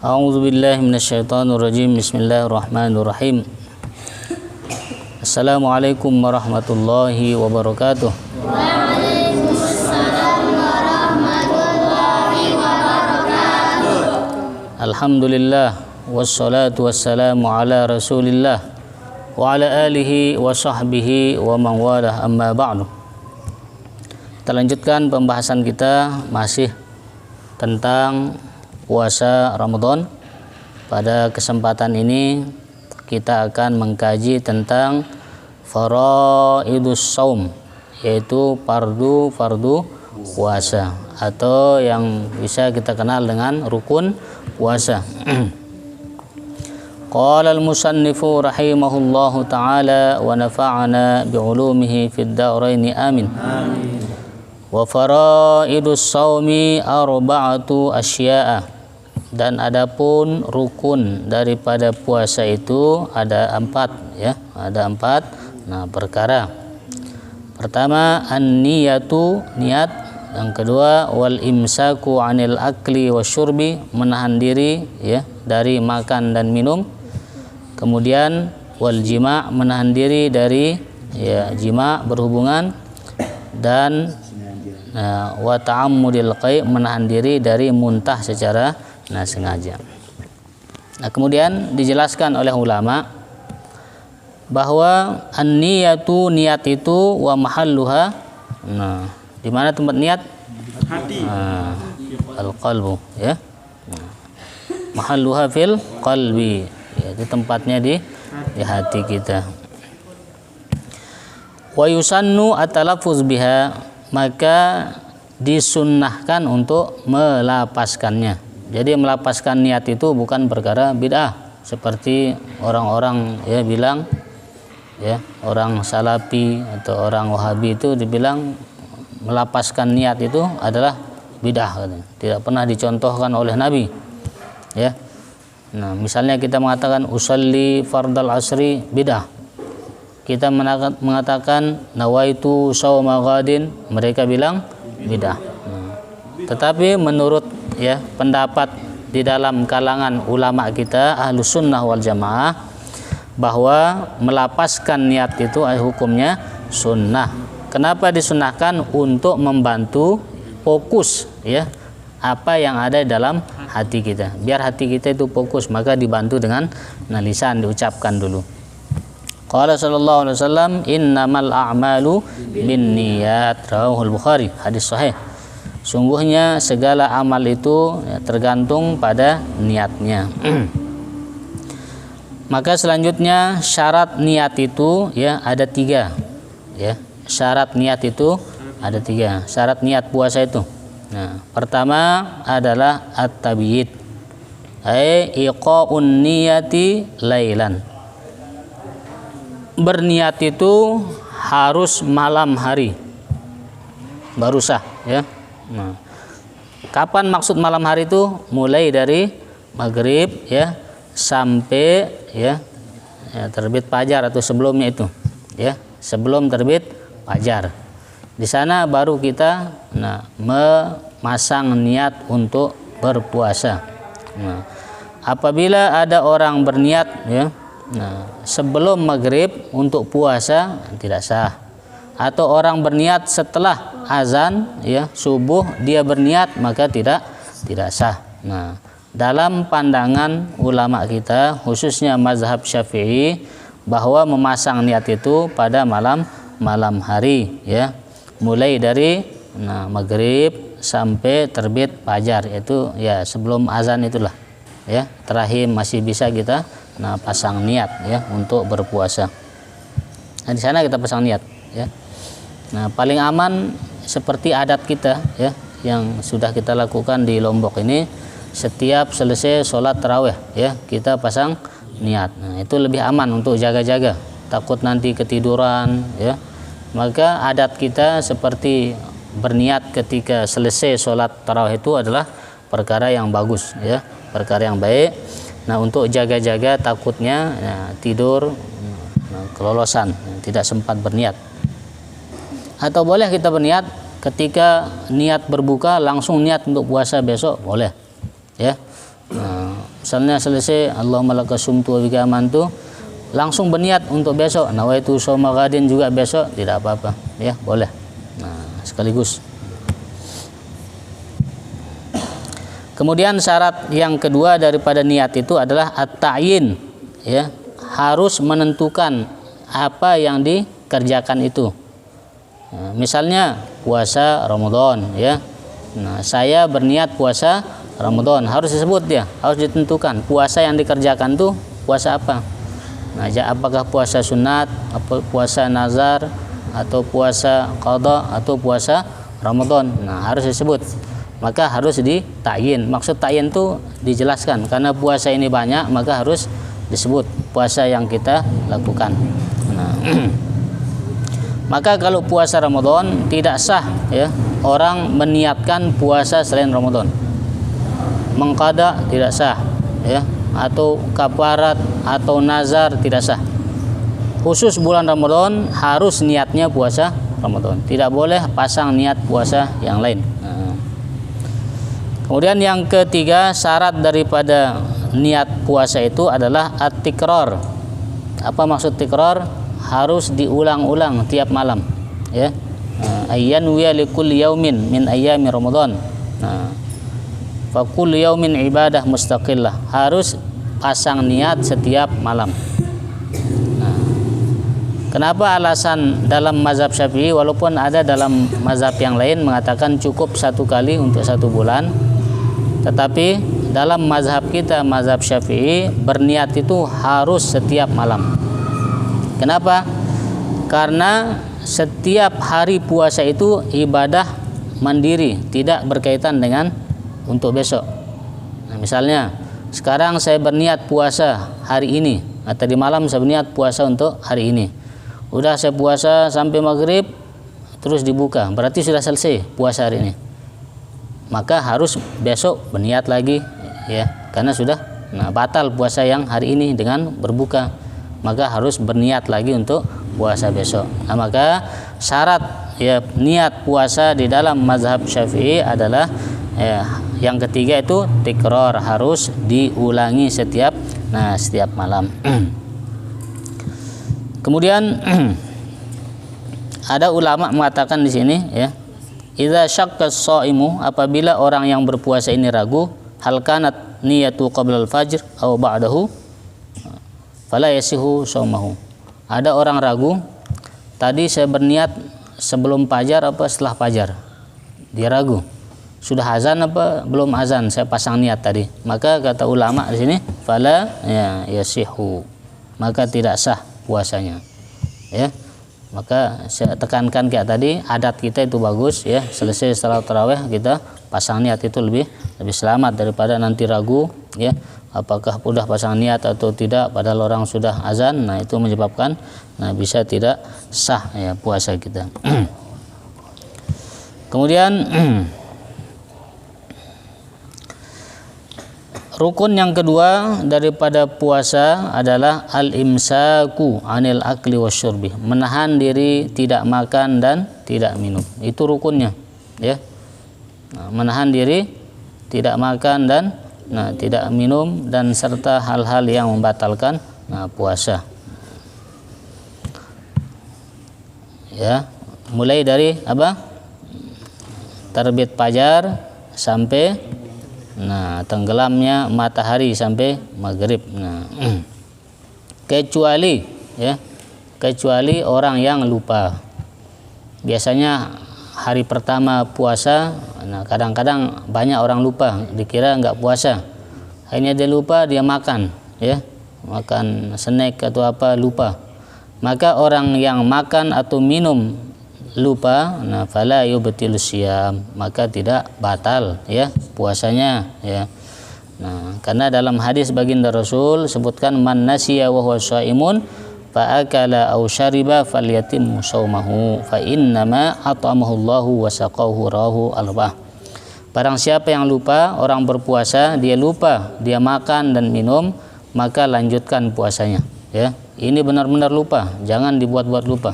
A'udzu billahi minasyaitonir rajim. Bismillahirrahmanirrahim. Assalamualaikum warahmatullahi wabarakatuh. Waalaikumsalam warahmatullahi wabarakatuh. Alhamdulillah wassalatu wassalamu ala Rasulillah wa ala alihi wa sahbihi wa man walah, amma ba'du. Kita lanjutkan pembahasan kita masih tentang puasa Ramadan. Pada kesempatan ini kita akan mengkaji tentang faraidus shaum, yaitu fardu puasa atau yang bisa kita kenal dengan rukun puasa. Qala al-musannifu rahimahullahu ta'ala wa nafa'ana bi'ulumihi fid daraini amin. Wa faraidus shaumi arba'atu asya'a, dan adapun rukun daripada puasa itu ada 4, ya, ada 4 perkara. Pertama, an-niyatu, niat. Yang kedua, wal imsaku 'anil akli wasyurbi, menahan diri, ya, dari makan dan minum. Kemudian wal jima', menahan diri dari, ya, jima', berhubungan. Dan wa ta'ammudil qai', menahan diri dari muntah secara sengaja. Kemudian dijelaskan oleh ulama bahwa an-niyatu, niat itu, wa mahalluha, di mana tempat niat? Hati. Al-qalbu, ya. Mahalluha fil qalbi, yaitu tempatnya di hati kita. Wa yusannu at-talaffuz biha, maka disunnahkan untuk melapaskannya. Jadi melapaskan niat itu bukan perkara bid'ah seperti orang-orang, ya, bilang, ya, orang salafi atau orang wahabi itu dibilang melapaskan niat itu adalah bid'ah, katanya. Tidak pernah dicontohkan oleh Nabi, ya. Nah, misalnya kita mengatakan usolli fardal asri, bid'ah. Kita mengatakan nawaitu shauma ghadin, mereka bilang bid'ah. Tetapi menurut, ya, pendapat di dalam kalangan ulama kita Ahlus Sunnah wal Jamaah, bahwa melapaskan niat itu hukumnya sunnah. Kenapa disunnahkan? Untuk membantu fokus, ya, apa yang ada dalam hati kita. Biar hati kita itu fokus, maka dibantu dengan lisan, diucapkan dulu. Qala sallallahu alaihi wasallam, innamal a'malu binniyat, rawahul Bukhari, hadis sahih. Sungguhnya segala amal itu, ya, tergantung pada niatnya. Maka selanjutnya syarat niat itu, ya, ada 3, ya. Syarat niat itu ada 3. Syarat niat puasa itu. Nah, pertama adalah at-tabyid, ai iqa'un niyati lailan. Berniat itu harus malam hari baru sah, ya. Nah, kapan maksud malam hari itu? Mulai dari maghrib, ya, sampai, ya, terbit fajar atau sebelumnya itu, ya, sebelum terbit fajar. Di sana baru kita memasang niat untuk berpuasa. Nah, apabila ada orang berniat, ya, sebelum maghrib untuk puasa, tidak sah. Atau orang berniat setelah azan, ya, subuh, dia berniat, maka tidak sah. Nah, dalam pandangan ulama kita, khususnya mazhab Syafi'i, bahwa memasang niat itu pada malam hari, ya, mulai dari maghrib sampai terbit fajar, itu, ya, sebelum azan itulah, ya, terakhir masih bisa kita pasang niat, ya, untuk berpuasa. Nah, di sana kita pasang niat, ya. Nah, paling aman seperti adat kita, ya, yang sudah kita lakukan di Lombok ini, setiap selesai sholat tarawih, ya, kita pasang niat. Nah, itu lebih aman untuk jaga-jaga, takut nanti ketiduran, ya. Maka adat kita seperti berniat ketika selesai sholat tarawih itu adalah perkara yang bagus, ya, perkara yang baik. Nah, untuk jaga-jaga takutnya, ya, tidur, kelolosan, tidak sempat berniat. Atau boleh kita berniat ketika niat berbuka langsung niat untuk puasa besok, boleh, ya. misalnya selesai Allahumma laka sumtu wa bika amantu, langsung berniat untuk besok, nawaitu shauma ghadin juga besok, tidak apa-apa ya, boleh. Nah, sekaligus. Kemudian syarat yang kedua daripada niat itu adalah at-ta'yin, ya, harus menentukan apa yang dikerjakan itu. Nah, misalnya puasa Ramadan, ya. Nah, saya berniat puasa Ramadan, harus disebut dia, harus ditentukan puasa yang dikerjakan tuh puasa apa. Nah, apakah puasa sunat, apa puasa nazar, atau puasa qada, atau puasa Ramadan. Nah, harus disebut. Maka harus ditakyin. Maksud takyin itu dijelaskan, karena puasa ini banyak, maka harus disebut puasa yang kita lakukan. Nah, maka kalau puasa Ramadan tidak sah, ya, orang meniatkan puasa selain Ramadan. Mengqada tidak sah, ya, atau kafarat atau nazar tidak sah. Khusus bulan Ramadan harus niatnya puasa Ramadan. Tidak boleh pasang niat puasa yang lain. Nah. Kemudian yang ketiga, syarat daripada niat puasa itu adalah at-tikrar. Apa maksud tikrar? Harus diulang-ulang tiap malam, ya. Ayyan wa likulli yaumin min ayyami Ramadan. Nah, fa kullu yaumin ibadah mustaqillah. Harus pasang niat setiap malam. Nah, kenapa alasan dalam mazhab Syafi'i, walaupun ada dalam mazhab yang lain mengatakan cukup satu kali untuk satu bulan, tetapi dalam mazhab kita, mazhab Syafi'i, berniat itu harus setiap malam. Kenapa? Karena setiap hari puasa itu ibadah mandiri, tidak berkaitan dengan untuk besok. Nah, misalnya sekarang saya berniat puasa hari ini, atau tadi malam saya berniat puasa untuk hari ini. Udah saya puasa sampai maghrib, terus dibuka, berarti sudah selesai puasa hari ini. Maka harus besok berniat lagi, ya, karena sudah batal puasa yang hari ini dengan berbuka. Maka harus berniat lagi untuk puasa besok. Nah, maka syarat, ya, niat puasa di dalam mazhab Syafi'i adalah, ya, yang ketiga itu tikrar, harus diulangi setiap malam. Kemudian ada ulama mengatakan di sini, ya, idza syakka as-shaimu, apabila orang yang berpuasa ini ragu, hal kanat niyatu qabla al-fajr aw ba'dahu fala yasihu shaumahu. Ada orang ragu, tadi saya berniat sebelum fajar apa setelah fajar. Dia ragu, sudah azan apa belum azan saya pasang niat tadi. Maka kata ulama di sini fala yasihu, maka tidak sah puasanya, ya. Maka saya tekankan kayak tadi, adat kita itu bagus, ya, selesai setelah tarawih kita pasang niat, itu lebih selamat daripada nanti ragu, ya, apakah sudah pasang niat atau tidak padahal orang sudah azan. Nah, itu menyebabkan bisa tidak sah, ya, puasa kita. Kemudian rukun yang kedua daripada puasa adalah al-imsaku anil akli wasyurbi, menahan diri tidak makan dan tidak minum. Itu rukunnya, ya. Nah, menahan diri tidak makan dan tidak minum, dan serta hal-hal yang membatalkan puasa. Ya, mulai dari apa? Terbit fajar sampai tenggelamnya matahari sampai maghrib. Kecuali, ya, kecuali orang yang lupa. Biasanya hari pertama puasa, kadang-kadang banyak orang lupa, dikira nggak puasa, akhirnya dia lupa, dia makan, ya, makan snack atau apa, lupa. Maka orang yang makan atau minum lupa, fala yubtilu syiyam, maka tidak batal, ya, puasanya, ya. Karena dalam hadis baginda Rasul sebutkan, man nasiya wa huwa shaimun fa akala aw syariba falyatim shaumahu fa innama at'amahu Allahu wa saqahu, rawahu al-arba'ah. Barang siapa yang lupa, orang berpuasa, dia lupa, dia makan dan minum, maka lanjutkan puasanya, ya. Ini benar-benar lupa, jangan dibuat-buat lupa.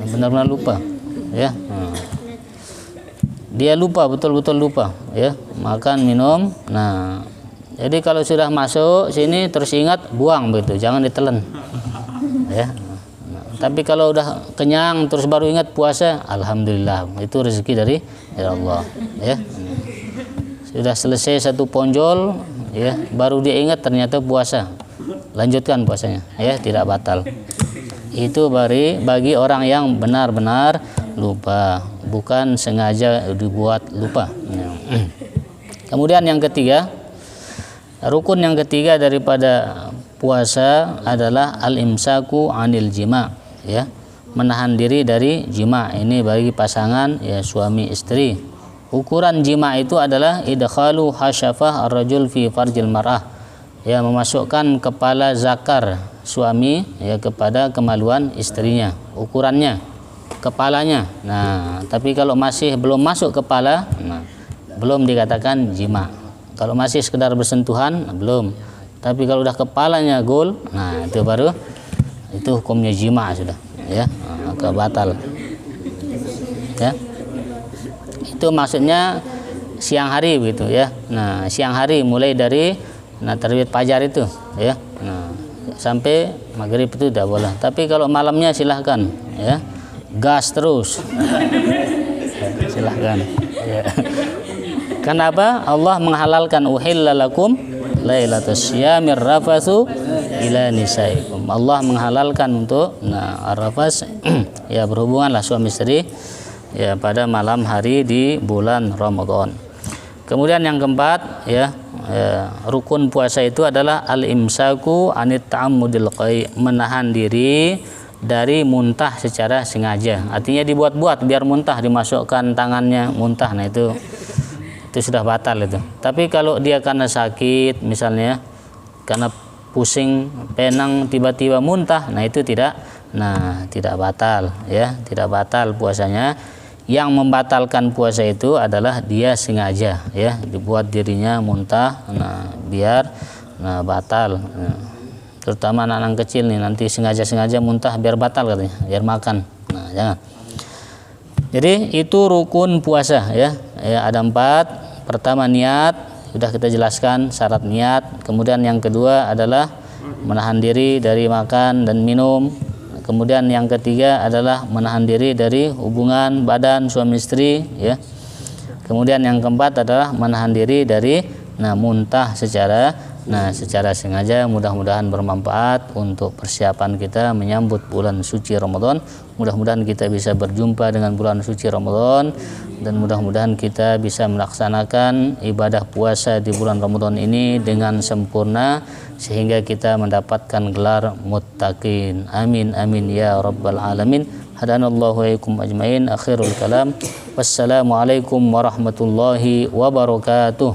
Benar-benar lupa, ya. Dia lupa, betul-betul lupa, ya, makan minum. Jadi kalau sudah masuk sini terus ingat buang begitu, jangan ditelan. Ya. Tapi kalau udah kenyang terus baru ingat puasa, alhamdulillah, itu rezeki dari Allah. Ya. Sudah selesai satu ponjol, ya, baru dia ingat ternyata puasa. Lanjutkan puasanya, ya, tidak batal. Itu bagi orang yang benar-benar lupa, bukan sengaja dibuat lupa. Kemudian yang ketiga, rukun yang ketiga daripada puasa adalah al-imsaku anil jima, ya, menahan diri dari jima. Ini bagi pasangan, ya, suami istri. Ukuran jima itu adalah idkhalu hasyafah ar-rajul fi farjil mar'ah, ya, memasukkan kepala zakar suami, ya, kepada kemaluan istrinya. Ukurannya kepalanya. Nah, tapi kalau masih belum masuk kepala, nah, belum dikatakan jima. Kalau masih sekedar bersentuhan, belum. Tapi kalau udah kepalanya gol, nah itu baru, itu hukumnya jima sudah, ya, maka batal. Ya, itu maksudnya siang hari begitu, ya. Nah, siang hari mulai dari terbit fajar itu, ya. Nah, sampai maghrib itu tidak boleh. Tapi kalau malamnya silahkan, ya, gas terus. Silahkan, ya. Kenapa? Allah menghalalkan uhillalakum lailatus syamir rafatsu ila nisaikum. Allah menghalalkan untuk arafas ya, berhubunganlah suami istri, ya, pada malam hari di bulan Ramadan. Kemudian yang keempat, ya, rukun puasa itu adalah al-imsaku anit ta'ammudil qai, menahan diri dari muntah secara sengaja. Artinya dibuat-buat biar muntah, dimasukkan tangannya muntah. Nah, itu sudah batal itu. Tapi kalau dia karena sakit misalnya, karena pusing, penang, tiba-tiba muntah, nah itu tidak batal, ya, tidak batal puasanya. Yang membatalkan puasa itu adalah dia sengaja, ya, dibuat dirinya muntah, biar batal. Terutama anak-anak kecil nih, nanti sengaja muntah biar batal katanya, biar makan. Nah, jangan. Jadi itu rukun puasa, ya. Ada 4. Pertama niat, sudah kita jelaskan syarat niat. Kemudian yang kedua adalah menahan diri dari makan dan minum. Kemudian yang ketiga adalah menahan diri dari hubungan badan suami istri, ya. Kemudian yang keempat adalah menahan diri dari muntah secara sengaja. Mudah-mudahan bermanfaat untuk persiapan kita menyambut bulan suci Ramadan. Mudah-mudahan kita bisa berjumpa dengan bulan suci Ramadan, dan mudah-mudahan kita bisa melaksanakan ibadah puasa di bulan Ramadan ini dengan sempurna sehingga kita mendapatkan gelar muttaqin. Amin amin ya rabbal alamin. Hadanallahu wa iyyakum ajmain. Akhirul kalam. Wassalamualaikum warahmatullahi wabarakatuh.